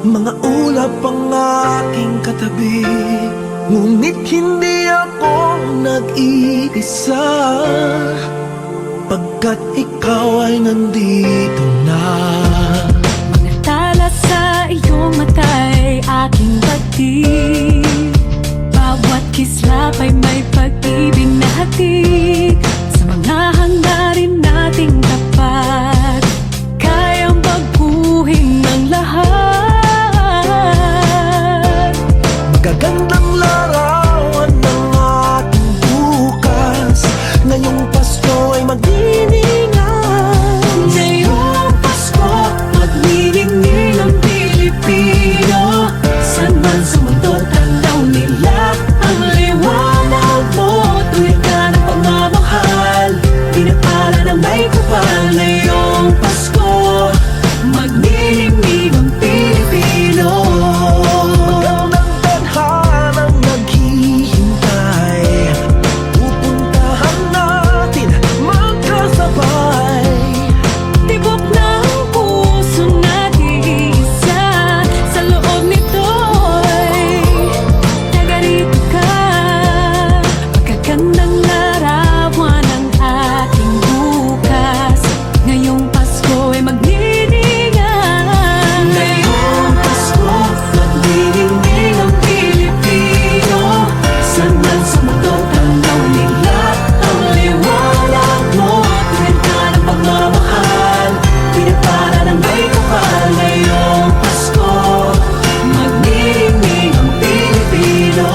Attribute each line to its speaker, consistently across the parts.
Speaker 1: Mga ulap ang aking katabi, ngunit hindi ako nag-iisa, pagkat ikaw ay nandito na.
Speaker 2: Mga tala sa iyong mata'y aking batid, bawat kislap ay may pag-ibig na hatid. Sa mga hangarin nating tapat, kayang baguhin ng lahat.
Speaker 1: Magagandang larawan ng ating bukas, ngayong Pasko ay magdiningan.
Speaker 2: Ngayong Pasko, magniningning ang Pilipino. San man sa mundo, tanaw nila ang liwanag mo. Tuwid ka ng pagmamahal, pinapala ng may kapal. Ngayong Pasko, magniningning ang Pilipino.
Speaker 1: Magandang tadhanang naghihintay, pupuntahan natin magkasabay.
Speaker 2: Tibok ng puso natin isa, sa loob nito'y tagarito ka. Magagandang larawan ng ating bukas, ngayong Pasko ay magniningan. Ngayong Pasko, magniningning ang Pilipino. San man sa mundo, tanaw nila ang liwanag mo. Tuwid ka ng pagmamahal, pinapala ng may kapal. Ngayong Pasko, magniningning ang Pilipino.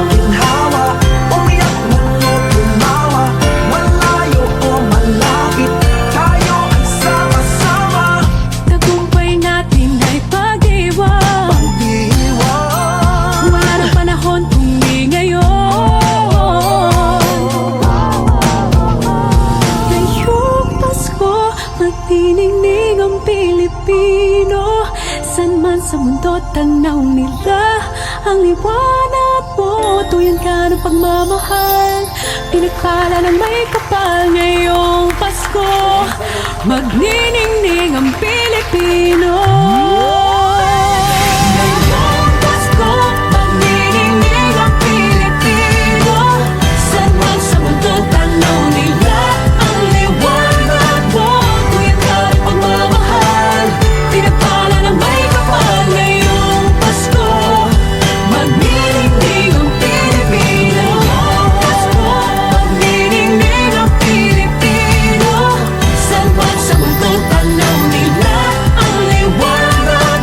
Speaker 1: Ginhawa, umiyak man o tumawa, malayo o malapit, tayo ay sama-sama.
Speaker 2: Tagumpay natin ay pag-iwan,
Speaker 1: Pag-iwan,
Speaker 2: wala ng panahon kundi ngayon. Ngayong Pasko, magniningning ang Pilipino. San man sa mundo, tanaw nila ang liwanag mo. Tuyan ka ng pagmamahal, pinagpala ng may kapal. Ngayong Pasko, magniningning ang Pilipino. Ngayong Pasko, magniningning ang Pilipino. San man sa mundo, tanaw nila ang liwanag mo. Tuyan ka ng pagmamahal, pinagpala ng may kapal. Ngayong Pasko, magniningning ang Pilipino. Ngayong Pasko, magniningning ang Pilipino. San man sa mundo, tanaw nila ang liwanag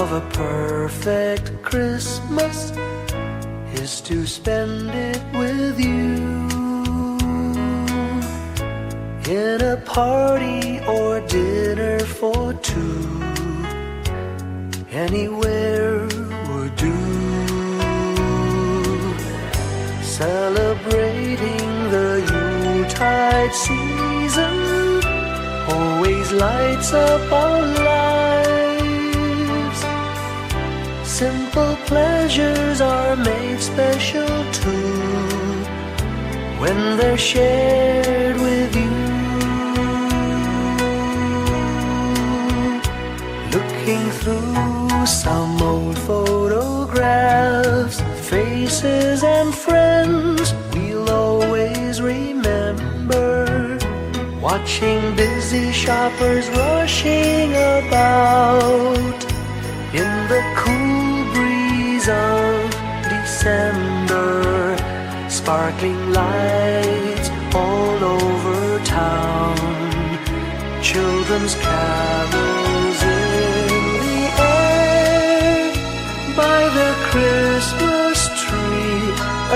Speaker 1: of a perfect Christmas is to spend it with you in a party or dinner for two. Anywhere would do. Celebrating the Yuletide season always lights up our lives. Simple pleasures are made special too when they're shared with you. Looking through some old photographs, faces and friends we'll always remember. Watching busy shoppers rushing about in the cool breeze of December. Sparkling lights all over town, children's carols in the air. By the Christmas tree,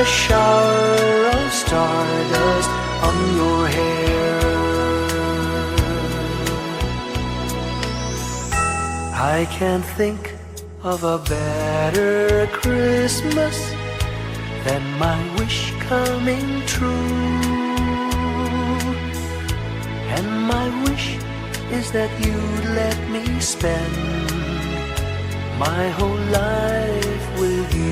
Speaker 1: a shower of stardust on your hair. I can't think of a better Christmas than my wish coming true. And my wish is that you'd let me spend my whole life with you.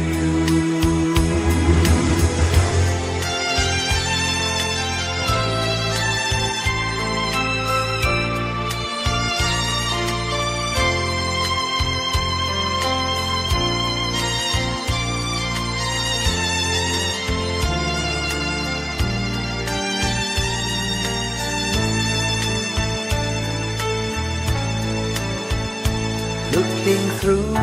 Speaker 1: Looking through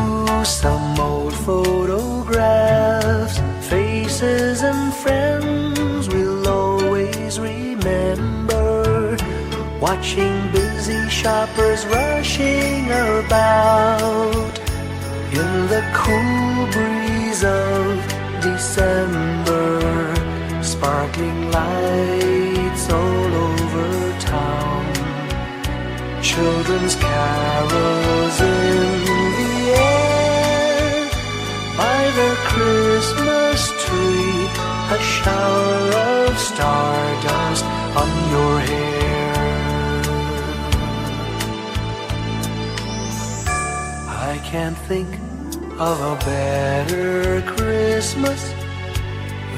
Speaker 1: some old photographs, faces and friends we'll always remember. Watching busy shoppers rushing about in the cool breeze of December. Sparkling lights all over town, children's carols in the air. By the Christmas tree, a shower of stardust on your hair. I can't think of a better Christmas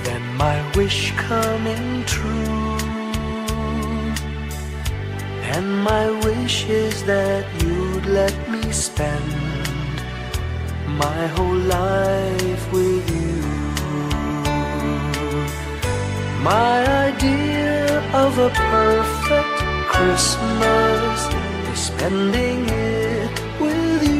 Speaker 1: than my wish coming true. And my wish is that you'd let me spend my whole life with you. My idea of a perfect Christmas is spending it with you.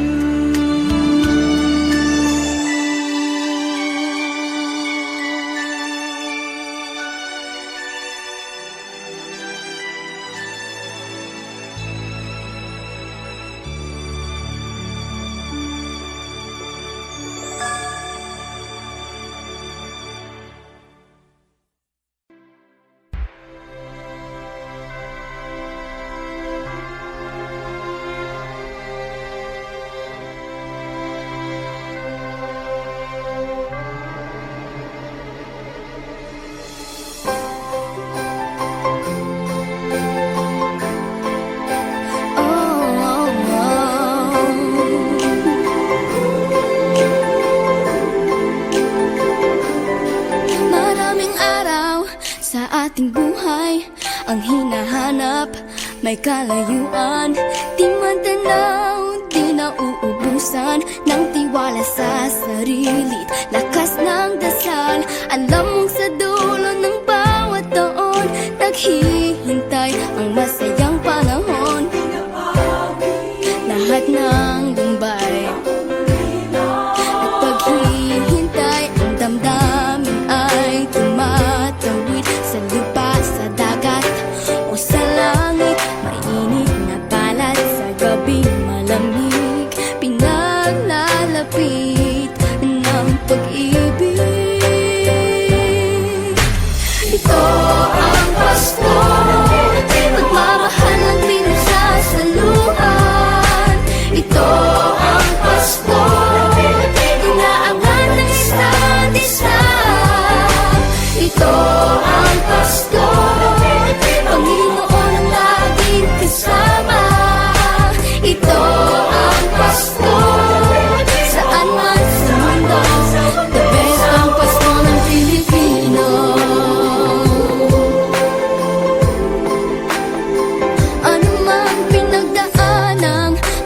Speaker 3: ating buhay ang hinahanap, may kalayuan, di man tanaw, di na uubusan ng tiwala sa sarili, lakas ng dasal. Alam mong sa dulo ng bawat taon, naghihintay ang masayang panahon. Lahat ng lumbay at paghihintay, ang damdamin ay tumatawid sa lupa, sa dagat o sa langit. Mainit na balat sa gabing malamig, pinaglalagay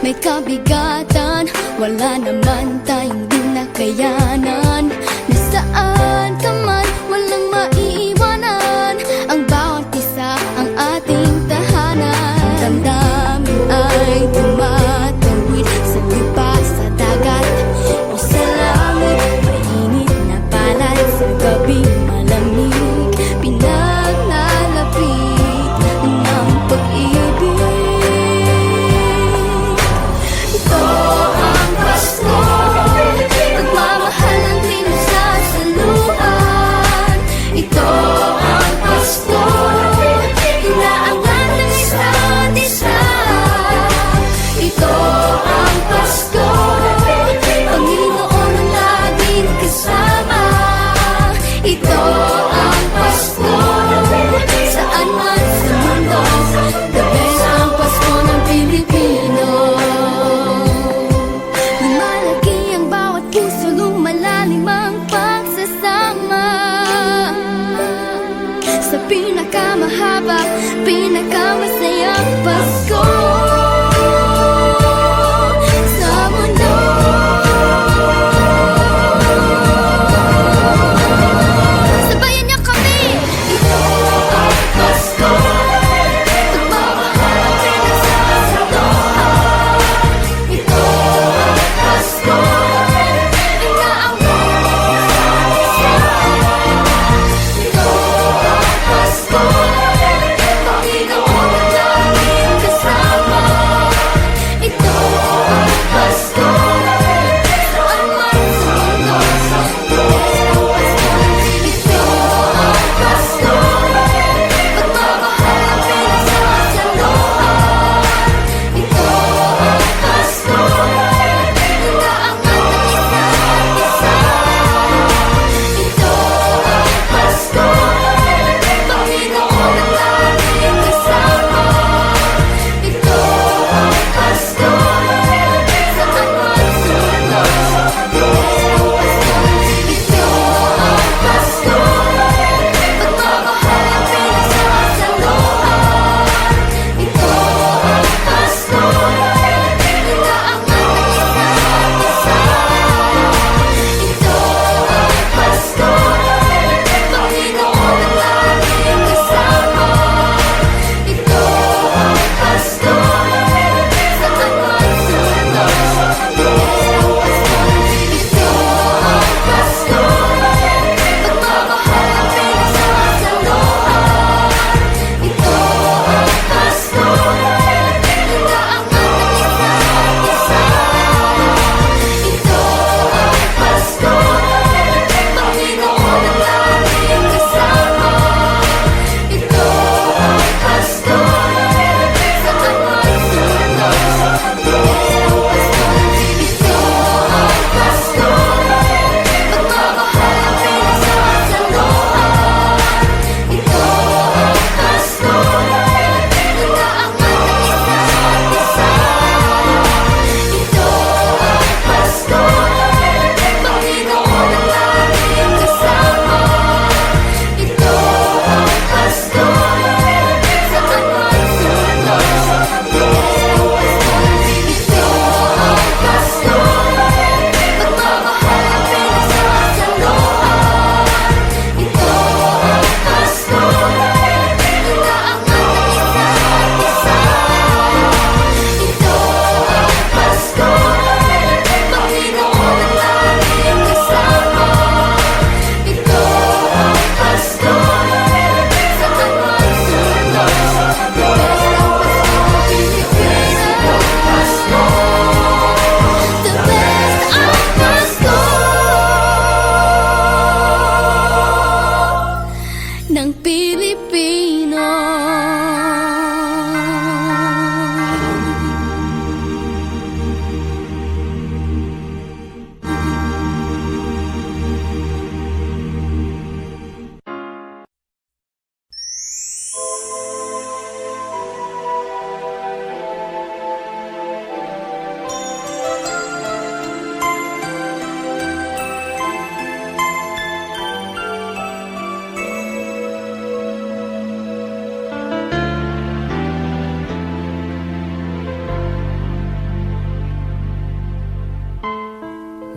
Speaker 3: may kabigatan, wala naman tayong di nakayanan. Nasaan ka man, walang maiiwanan, ang bawat isa ang ating tahanan. Damdamin ay tumatawid sa lupa, sa dagat o sa langit. Mainit na palad sa gabing malamig, pinaglalapit ng pag-ibig. Ito ang Pasko, pagmamahal ang pinagsasaluhan. Ito ang Pasko, inaangan ng isa't isa. Ito ang Pasko, Panginoon ang laging kasama. Ito ang Pasko, saan man sa mundo, the best ang Pasko ng Pilipino. Lumalaki ang bawat puso, lumalalim ang pagsasama. Sa pinakamahaba, pinakamasayang Pasko sa mundo. Sabayan niyo kami! Ito ang Pasko, pagmamahal ang pinagsasaluhan. Ito ang Pasko, inaaway ng isa't isa. Ito ang Pasko, Panginoon ang laging kasama.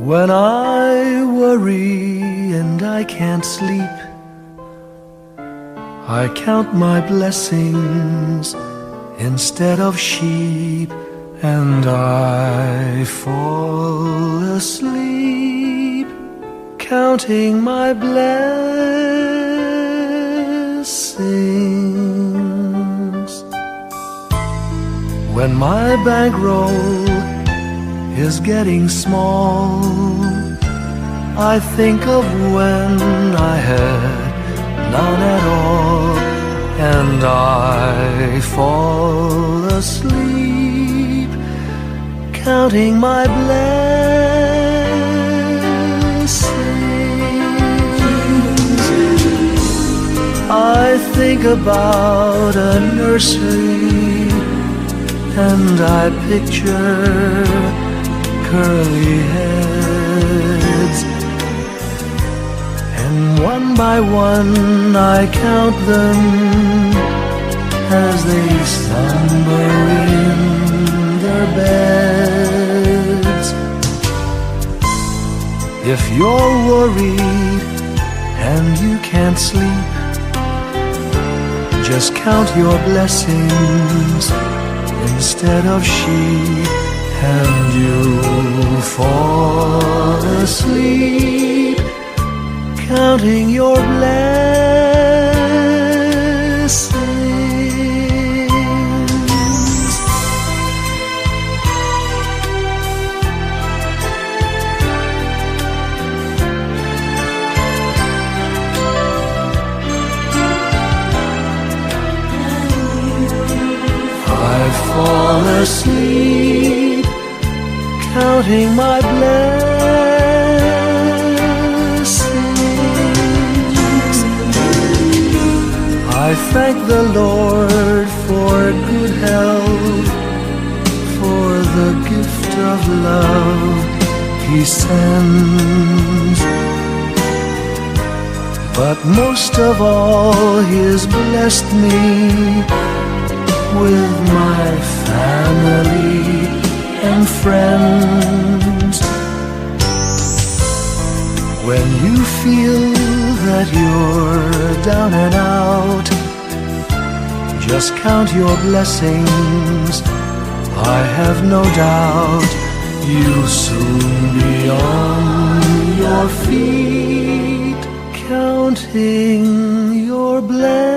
Speaker 1: When I worry and I can't sleep, I count my blessings instead of sheep, and I fall asleep counting my blessings. When my bankroll is getting small, I think of when I had none at all, and I fall asleep counting my blessings. I think about a nursery, and I picture curly heads, and one by one I count them as they slumber in their beds. If you're worried and you can't sleep, just count your blessings instead of sheep, and you'll fall asleep counting your blessings. I fall asleep counting my blessings. I thank the Lord for good health, for the gift of love He sends. But most of all, He has blessed me with my family and friends. When you feel that you're down and out, just count your blessings. I have no doubt you'll soon be on your feet, counting your blessings.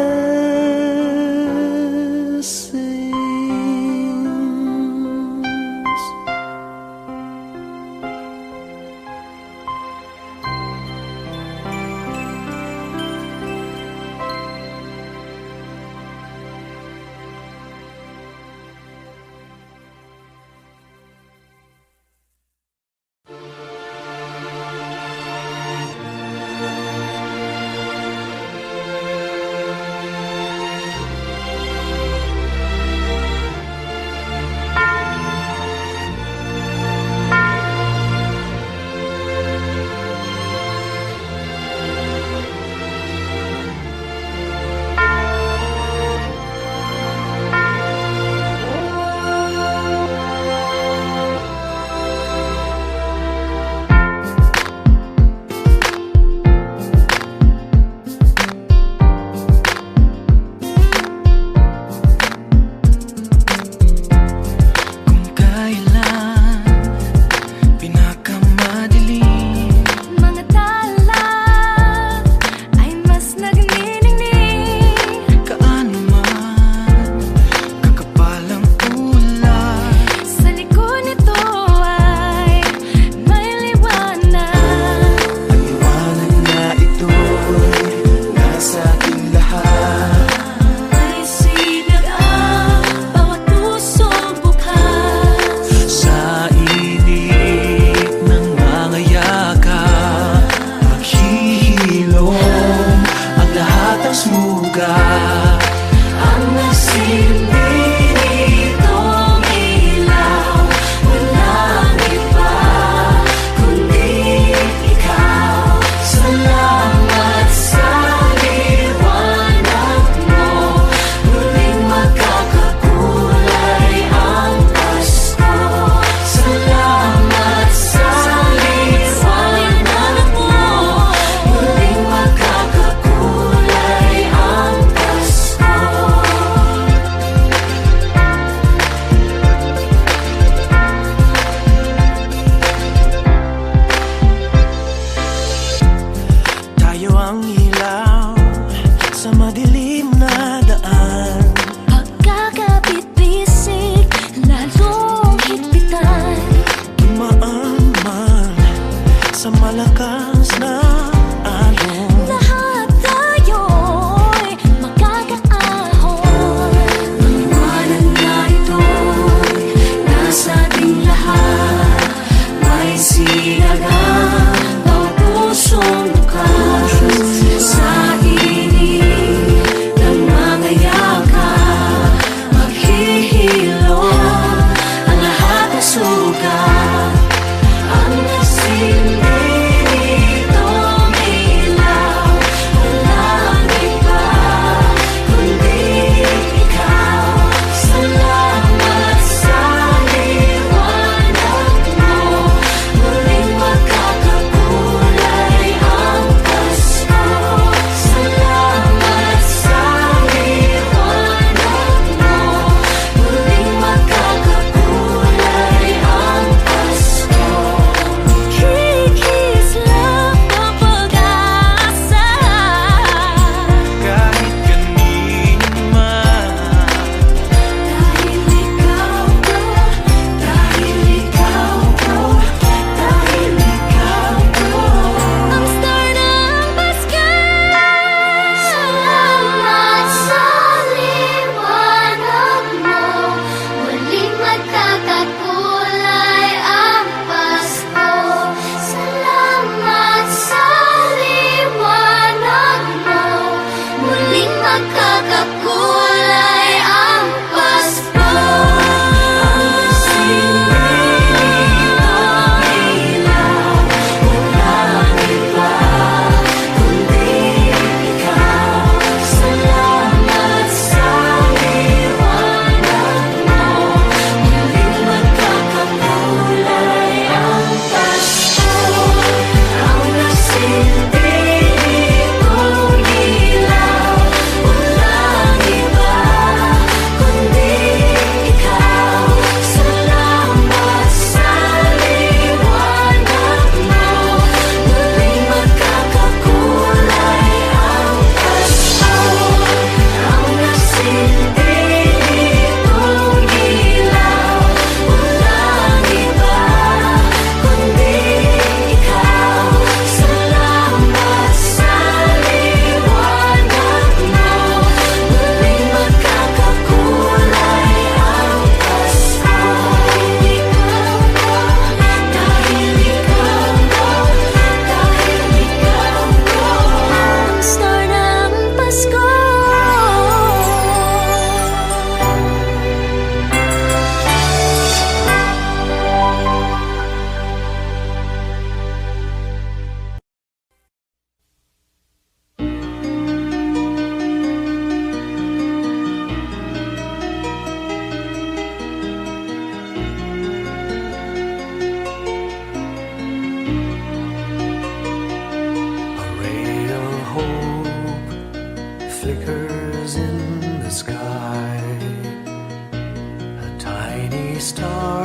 Speaker 1: star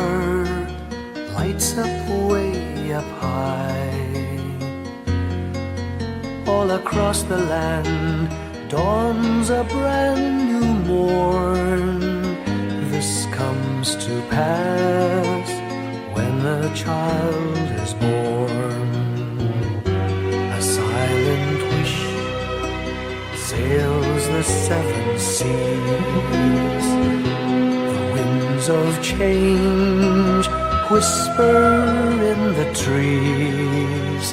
Speaker 1: lights up way up high. All across the land dawns a brand new morn. This comes to pass when a child is born. A silent wish sails the seven seas. The winds of change whisper in the trees,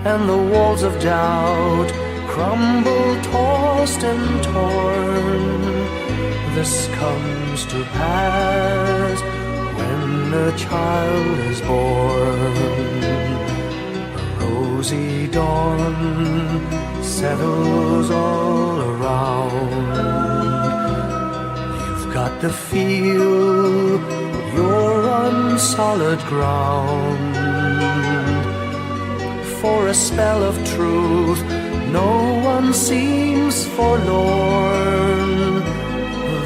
Speaker 1: and the walls of doubt crumble, tossed and torn. This comes to pass when a child is born. A rosy dawn settles all around. You've got to feel you're on solid ground. For a spell of truth, no one seems forlorn.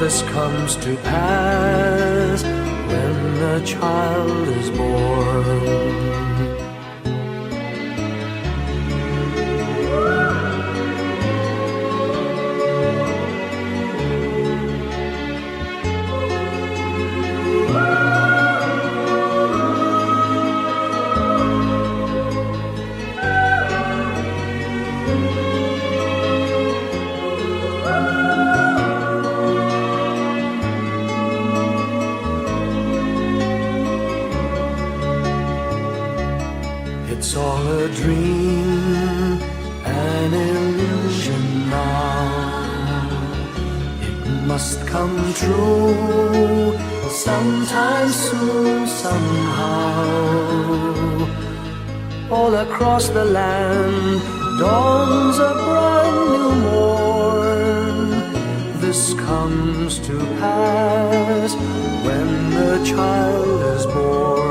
Speaker 1: This comes to pass when a child is born. It's all a dream, an illusion now. It must come true sometime soon, somehow. All across the land dawns a brand new morn. This comes to pass when the child is born.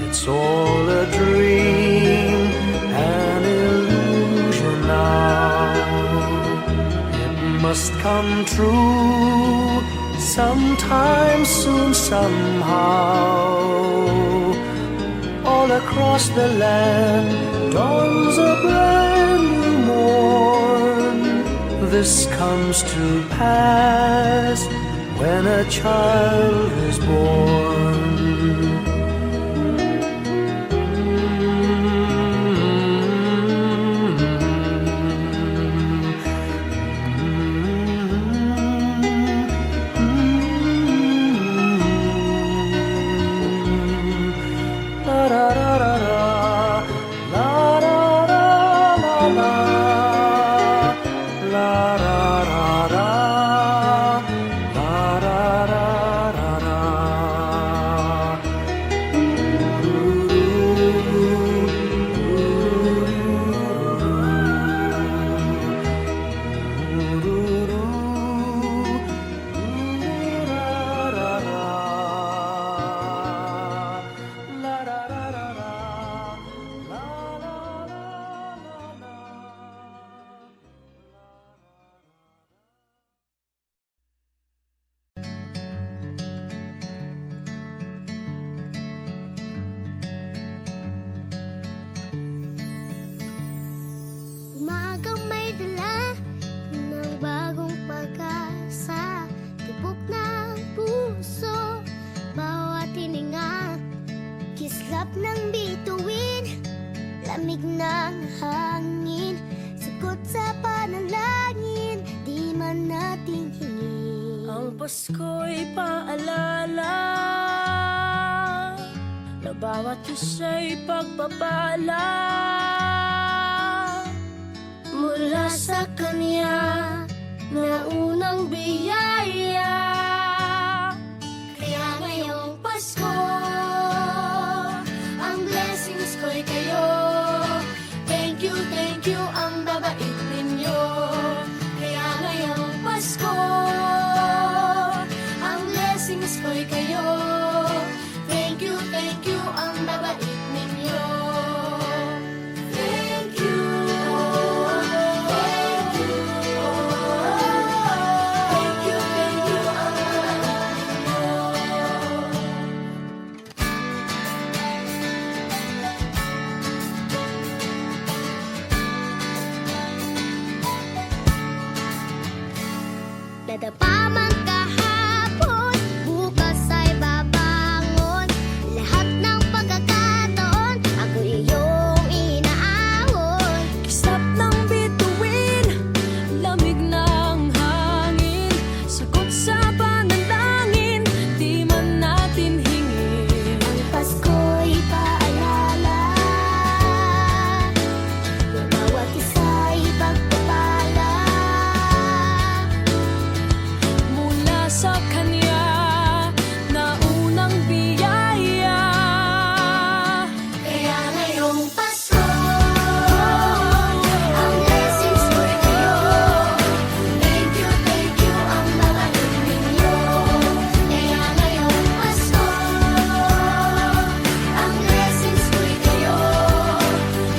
Speaker 1: It's all a dream, an illusion now. It must come true sometime soon, somehow. All across the land dawns a brand new morn. This comes to pass when a child is born.
Speaker 4: Umagang may dala ng bagong pag-asa. Tibok ng puso, bawat hininga. Kislap ng bituin, lamig ng hangin. Sagot sa panalangin, di man natin hingin.
Speaker 5: Ang Pasko'y paalala na bawat isa'y pagpapala mula sa Kanya na unang biyaya. Kaya ngayong Pasko, ang blessings ko'y kayo. Thank you, ang babait ninyo. Kaya ngayong Pasko, ang blessings ko'y kayo. Thank you, ang babait ninyo. Thank you,
Speaker 4: nadapa man kahapon, bukas ay babangon. Lahat ng pagkakataon, ako iyong inaahon.
Speaker 2: Kisap ng bituin, lamig ng hangin, sagot sa panalangin, di man natin hingin.
Speaker 4: Ang Pasko'y paalala na bawat isa'y pagpapala.
Speaker 2: Mula sa Kanya na unang biyaya.
Speaker 4: Kaya ngayong Pasko, ang blessings ko'y kayo. Thank you ang mga ninyo. Kaya ngayong Pasko, ang blessings ko'y kayo.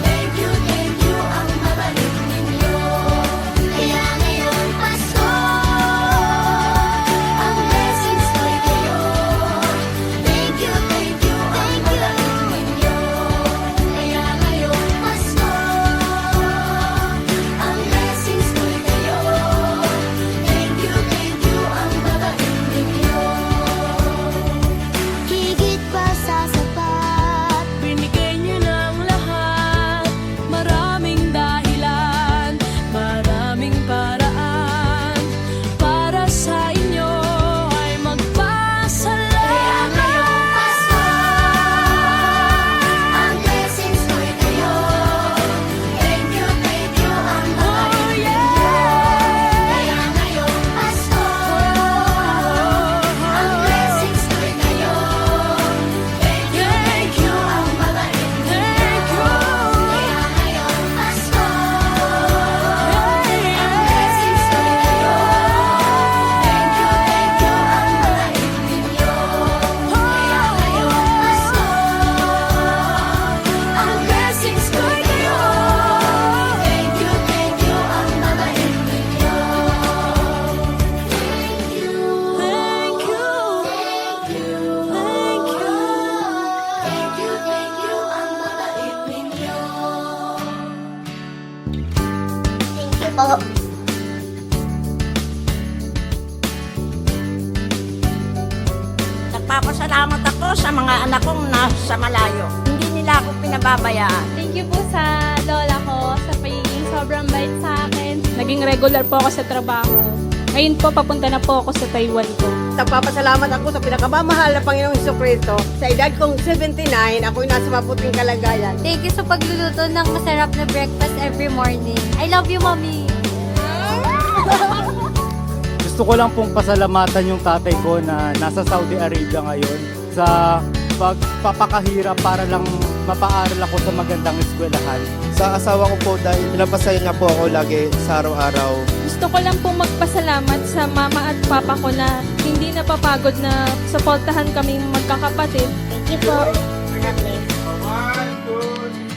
Speaker 4: Thank you ang mabalik ninyo. Kaya ngayong Pasko, ang blessings ko'y kayo. Thank you ang mabalik ninyo. Kaya ngayong Pasko, ang blessings ko'y kayo. Thank you ang mabalik ninyo. Higit pa sa sapat,
Speaker 2: Binigay niyo ng lahat, maraming dahilan, maraming paraan, para sa inyo ay magpasalamat.
Speaker 4: kaya ngayong Pasko, ang blessings ko'y kayo. Thank you ang mabalik ninyo. Kaya ngayong Pasko, ang blessings ko'y kayo. Thank you ang mabalik ninyo. Kaya ngayong Pasko, ang blessings ko'y kayo. Thank you ang mabalik ninyo. Kaya ngayong Pasko, ang blessings ko'y kayo. Thank you ang mabalik ninyo. Thank you ang mabait ninyo. Thank you po.
Speaker 6: Nagpapasalamat ako sa mga anak kong nasa malayo. Hindi nila ako pinababayaan.
Speaker 7: Thank you po sa lola ko sa pagiging sobrang bait sa akin. Naging regular po ako sa trabaho. Ngayon po, papunta na po ako sa Taiwan ko.
Speaker 8: Nagpapasalamat ako sa pinakamamahal na Panginoong Jesucristo. Sa edad kong 79, ako'y nasa mabuting kalagayan.
Speaker 7: Thank you sa pagluluto ng masarap na breakfast every morning. I love you, Mommy!
Speaker 9: Gusto ko lang pong pasalamatan yung tatay ko na nasa Saudi Arabia ngayon sa pagpapakahirap para lang mapaaral ako sa magandang eskwelahan.
Speaker 10: Sa asawa ko po dahil pinapasaya niya po ako lagi sa araw-araw.
Speaker 7: Gusto ko lang pong magpasalamat sa mama at papa ko na hindi napapagod na suportahan kaming magkakapatid.
Speaker 4: Thank you po.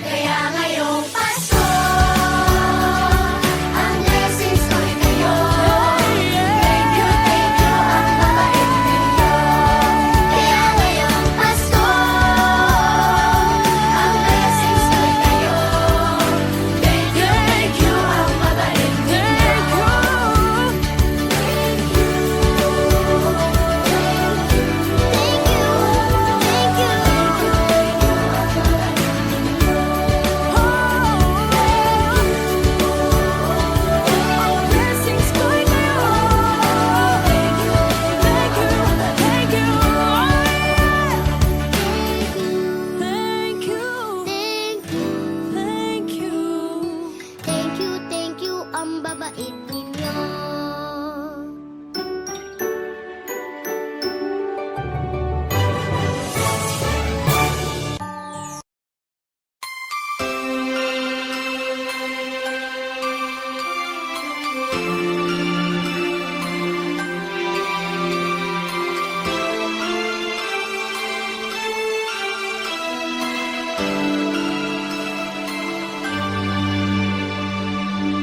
Speaker 4: Kaya ngayong Pasko, ang blessings ko'y kayo. Thank you ang mabait ninyo. Kaya ngayong Pasko, ang blessings ko'y kayo. Thank you ang mabait ninyo. Thank you ang babait ninyo.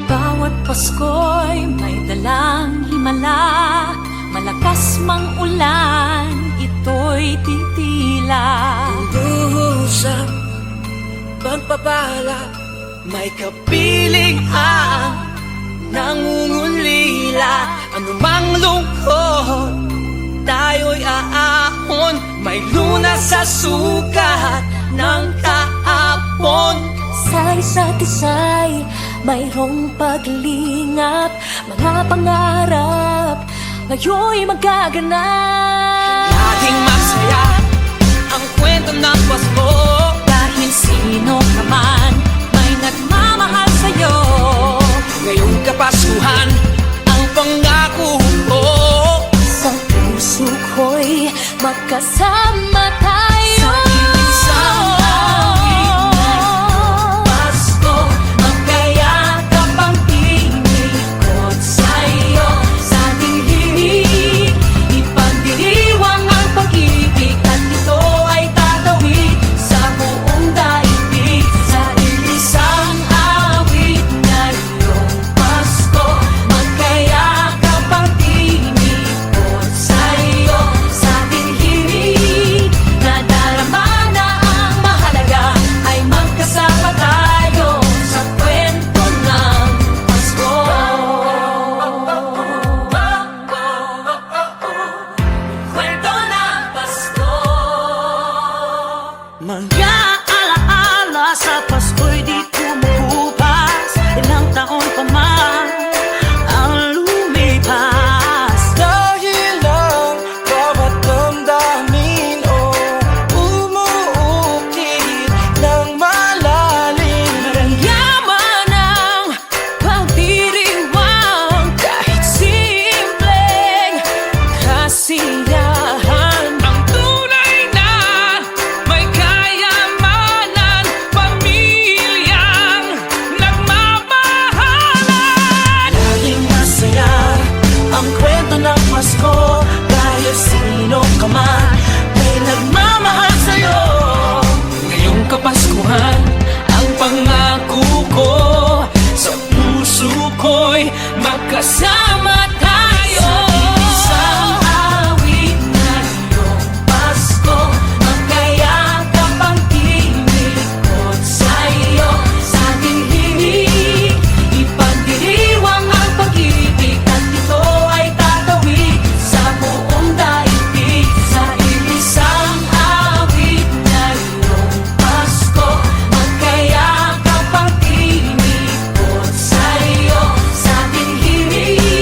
Speaker 2: Bawat Pasko'y may dalang himala, malakas mang ulan, ito'y titila.
Speaker 1: Duhusap, pagpapala, may kapiling ang nangungulila. anumang lungkot, tayo'y aahon. May lunas sa sukat ng kahapon.
Speaker 2: Sa isa't isa'y mayroong paglingap. Mga pangarap ngayon'y magaganap.
Speaker 1: Laging masaya ang kwento ng Pasko.
Speaker 2: Dahil sino ka man may nagmamahal sa'yo.
Speaker 1: Ngayong Kapaskuhan ang pangako ko.
Speaker 2: Sa puso ko'y magkasama tayo.
Speaker 1: Sa isang awit na Pasko, magkayakap ang tinikot sa'yo. Sa ating himig, ipagdiriwang ang pag-ibig, at ito ay tatawid sa buong daigdig. Sa isang awit na iyong Pasko, magkayakap ang tinikot sa'yo. Sa ating himig, nadarama na ang mahalaga, ay magkasama tayo sa kwento ng Pasko. Kwento ng Pasko. Mga alaala sa Pasko'y di kumukupas. Ilang taon pa man ang lumipas. Dahil ang bawat damdamin umuukit ng malalim. Yaman ang pagdiriwang, kahit simpleng kasiyahan. Ang tunay na may kayamanan, pamilyang nagmamahalan. Laging masaya ang kwento ng Pasko. Dahil sino ka man may nagmamahal sa'yo. Ngayong Kapaskuhan ang pangako ko. Sa puso ko'y magkasama tayo. Sa isang awit na iyong Pasko, magkayakap ang tinikot sa'yo. Sa ating himig, ipagdiriwang ang pag-ibig, at ito ay tatawid sa buong daigdig. Sa isang awit na iyong Pasko, magkayakap ang tinikot sa'yo. Sa ating himig,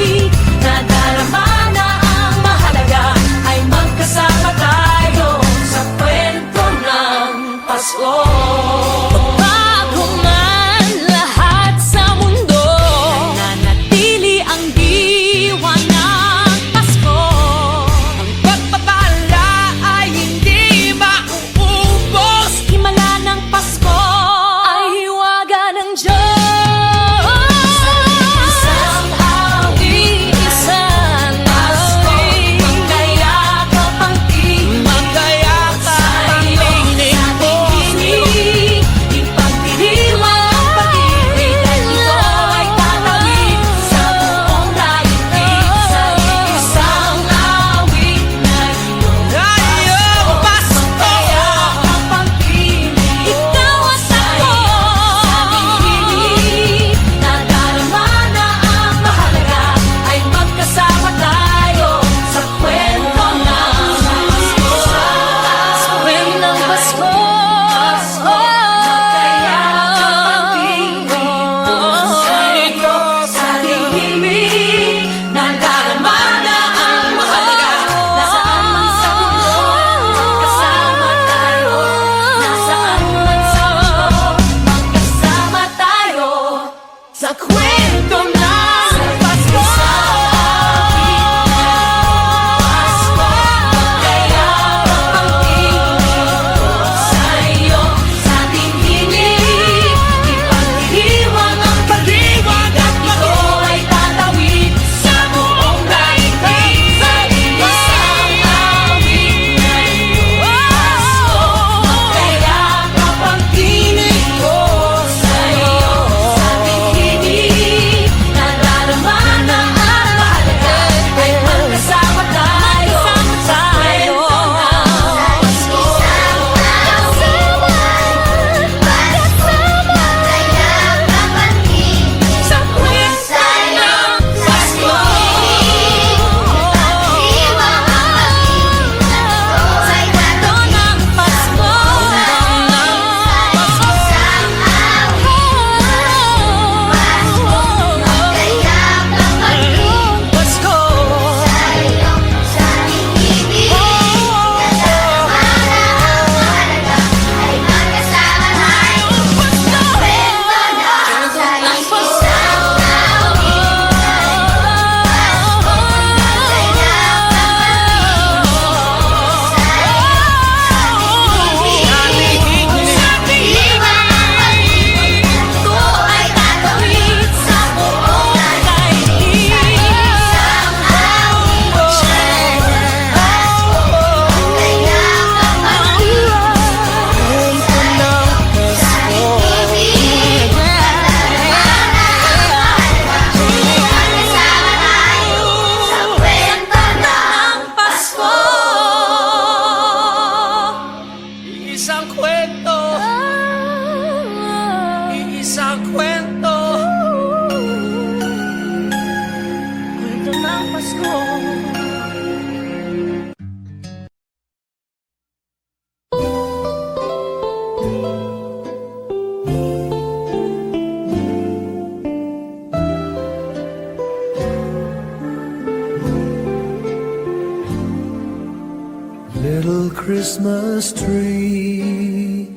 Speaker 1: little Christmas tree,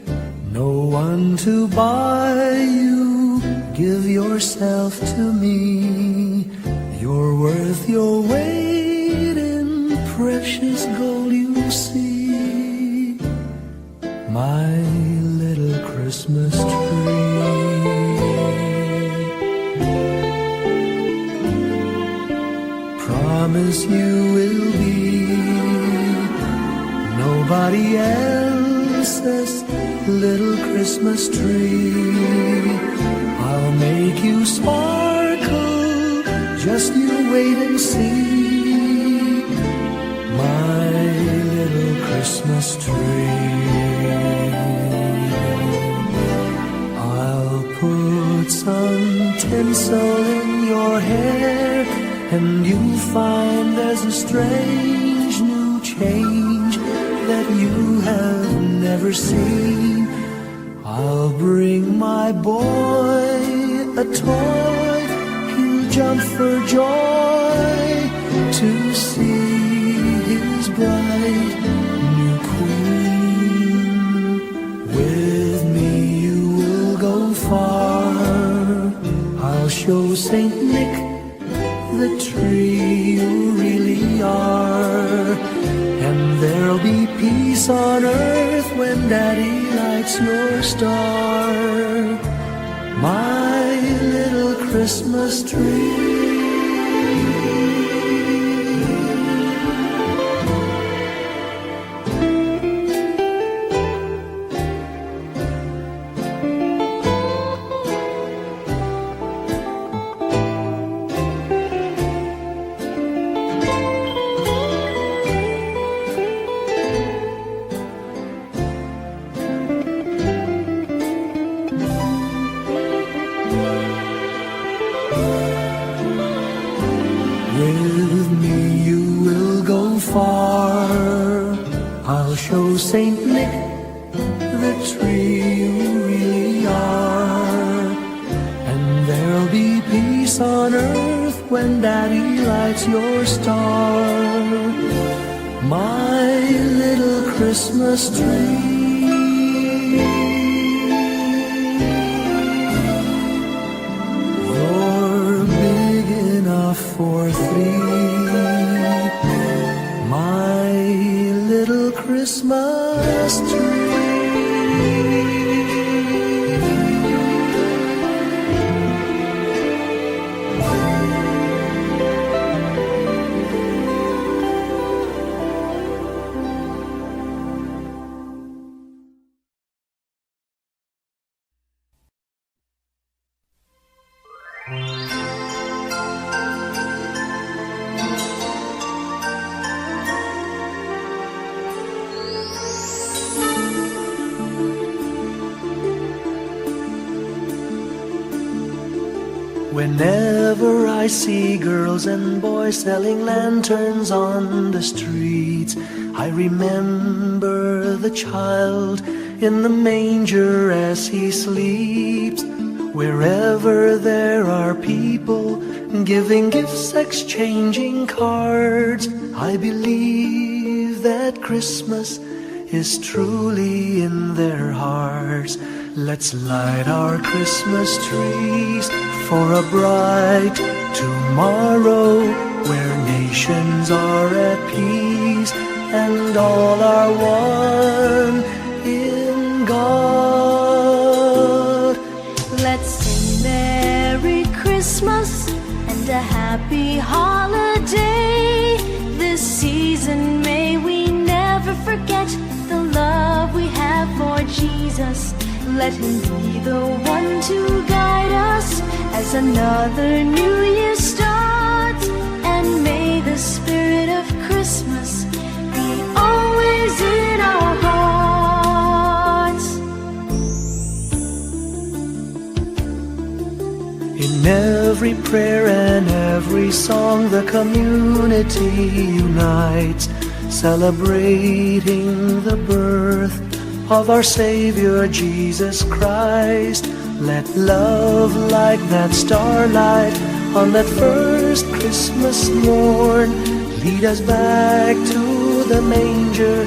Speaker 1: no one to buy you, give yourself to me. You're worth your weight in precious gold, you see, my little Christmas tree. Promise you will be nobody else's little Christmas tree. I'll make you sparkle, just you wait and see, my little Christmas tree. I'll put some tinsel in your hair, and you'll find there's a strange new change that you have never seen. I'll bring my boy a toy, he'll jump for joy to see his bright new queen. With me you will go far, I'll show Saint Nick the tree you really are, and there'll be peace on earth when Daddy lights your star, my little Christmas tree. With me you will go far, I'll show Saint Nick the tree you really are, and there'll be peace on earth when Daddy lights your star, my little Christmas tree. You're big enough for three, my little Christmas tree. Whenever I see girls and boys selling lanterns on the streets, I remember the child in the manger as he sleeps. Wherever there are people giving gifts, exchanging cards, I believe that Christmas is truly in their hearts. Let's light our Christmas trees for a bright tomorrow, where nations are at peace and all are one in God.
Speaker 3: Let's sing Merry Christmas and a happy holiday. This season may we never forget the love we have for Jesus. Let him be the one to guide us as another new year starts, and may the spirit of Christmas be always in our hearts.
Speaker 1: In every prayer and every song, the community unites, celebrating the birth of our Savior Jesus Christ. Let love like that starlight on that first Christmas morn lead us back to the manger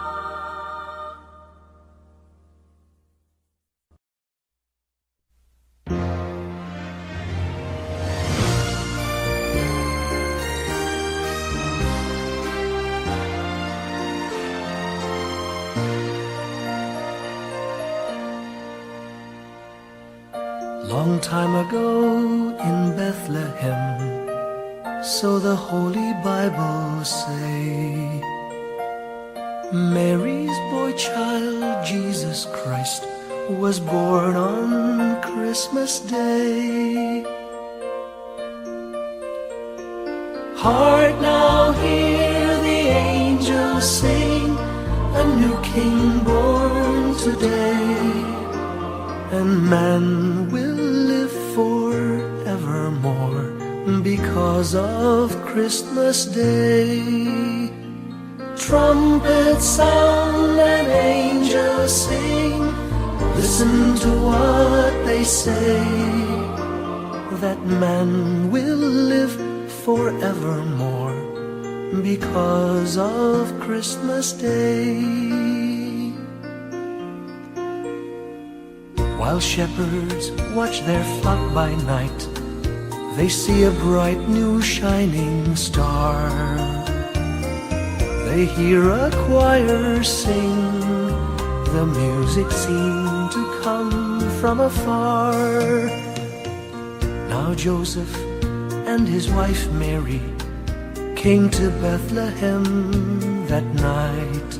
Speaker 2: Long time ago in Bethlehem, so the Holy Bible say, Mary's boy child, Jesus Christ, was born on Christmas Day. Hark now, hear the angels sing, a new king born today, and man will live forevermore because of Christmas Day. Trumpets sound and angels sing, listen to what they say, that man will live forevermore because of Christmas Day. While shepherds watch their flock by night, they see a bright new shining star. They hear a choir sing, the music seemed to come from afar. Now Joseph and his wife Mary came to Bethlehem that night.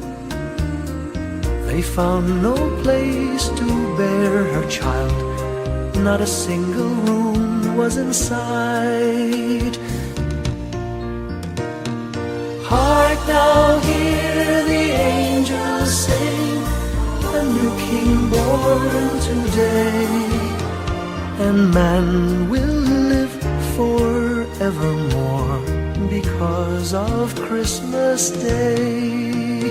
Speaker 2: They found no place to bear her child, not a single room was in sight. Hark now, hear the angels sing, a new king born today, and man will live forevermore because of Christmas Day.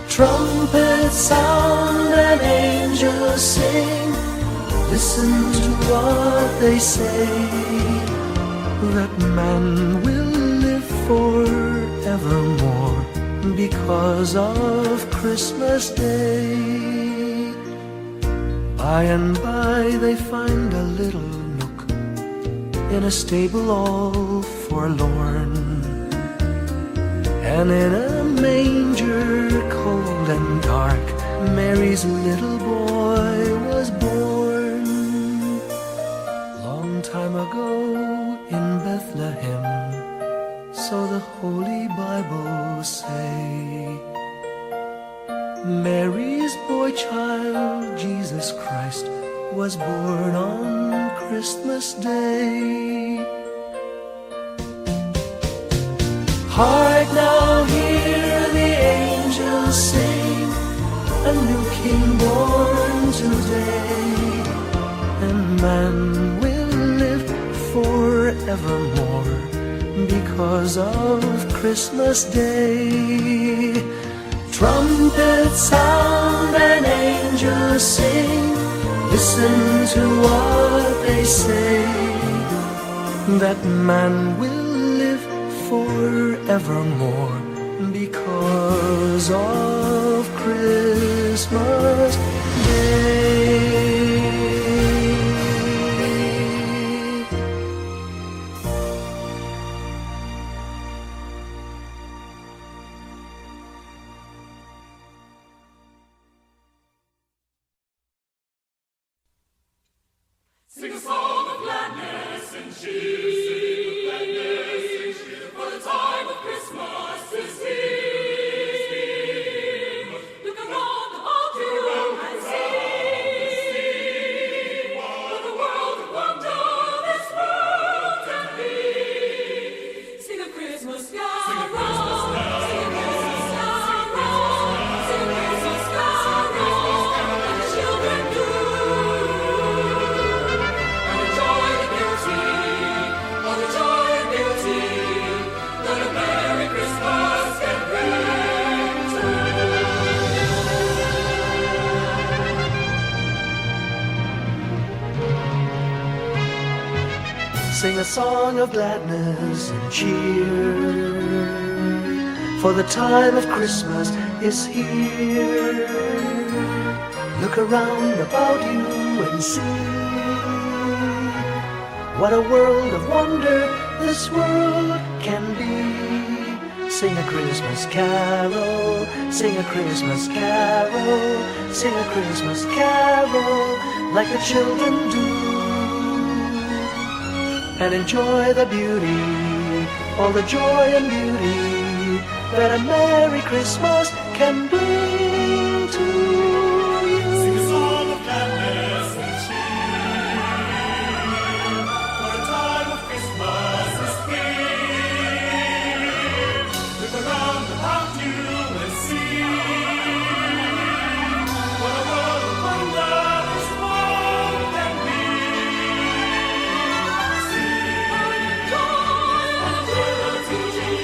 Speaker 2: Trumpets sound and angels sing, listen to what they say, that man will live forevermore because of Christmas Day. By and by they find a little nook in a stable all forlorn, and in a manger cold and dark, Mary's little boy was born. Long time ago in Bethlehem, so the Holy Bible say, Mary's boy child, Jesus Christ, was born on Christmas Day. Hark now, hear the angels sing, a new king born today, and man will live forevermore because of Christmas Day. Trumpets sound and angels sing, listen to what they say, that man will live forevermore because of Christmas Day.
Speaker 4: Sing a song of gladness and cheer, for the time of Christmas is here. Look around the altar and see, what a world of wonder this world can be. Sing a Christmas carol, sing a Christmas carol, sing a Christmas carol, sing a Christmas carol, and the children do.
Speaker 2: Sing a song of gladness and cheer, for the time of Christmas is here. Look around about you and see, what a world of wonder this world can be. Sing a Christmas carol, sing a Christmas carol, sing a Christmas carol, like the children do.
Speaker 1: and enjoy the beauty, all the joy and beauty that a Merry Christmas can bring to you.
Speaker 2: Sing a song of gladness and cheer, for a time of Christmas is here. Look around about you and see what a world of wonder this world can be. Sing joy and liberty,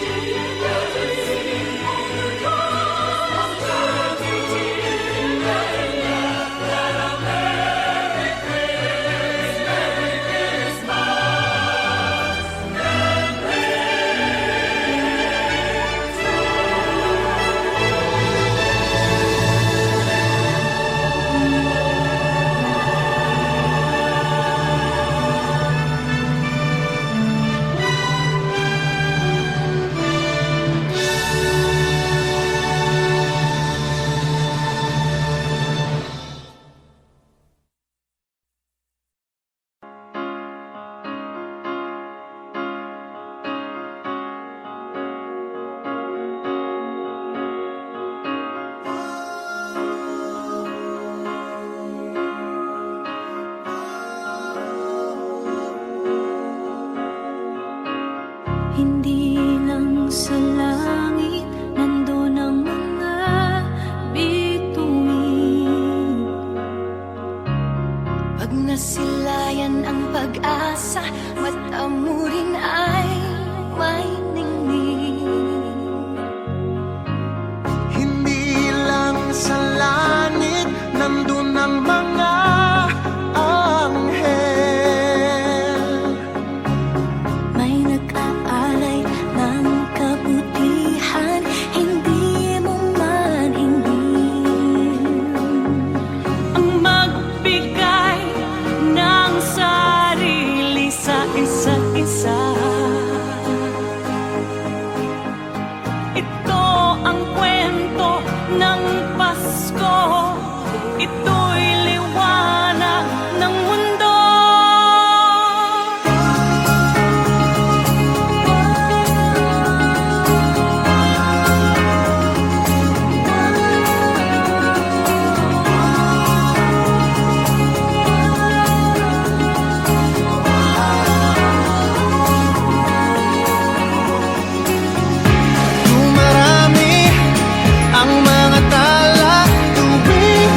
Speaker 3: Hindi lang sa langit nandun ang mga bituin. Pag nasilayan ang pag-asa, mata mo rin ay may ningning.
Speaker 1: Hindi lang sa langit nandun ang mga anghel.
Speaker 3: May nag-aalay ng kabutihan, hindi mo man ingin.
Speaker 2: ang magbigay ng sarili sa isa't isa. Ito ang kwento ng Pasko, ito'y liwanag ng mundo.
Speaker 1: Dumarami ang mga tala tuwing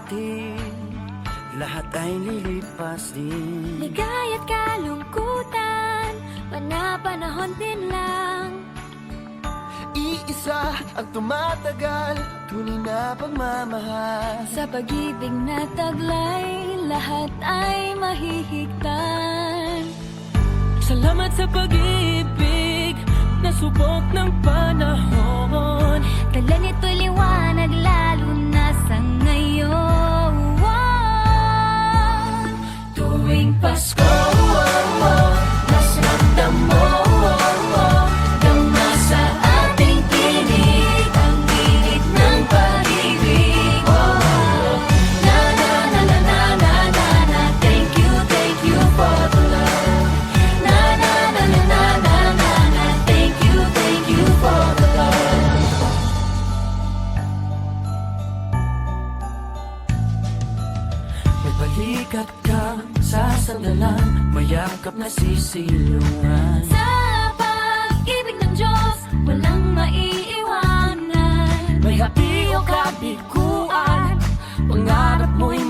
Speaker 2: atin, lahat ay lilipas din.
Speaker 3: Ligaya't kalungkutan, panahon din lang.
Speaker 2: Iisa ang tumatagal, tunay na pagmamahal.
Speaker 3: Sa pag-ibig na taglay, lahat ay mahihigtan.
Speaker 2: Salamat sa pag-ibig, nasubok ng panahon.
Speaker 3: Dala nito'y liwanag lalo na sa ngayon. Tuwing Pasko, mas ramdam mo, gama sa ating tinig ang init ng pag-ibig. Na na na na na na na na, thank you for the love. Na na na na na na na na, thank you for the love.
Speaker 2: May balikat kang sasandalan, mayakap na sisilungan.
Speaker 3: Sa pag-ibig ng Diyos, walang maiiwanan.
Speaker 2: May happy o kabiguan, pangarap mo'y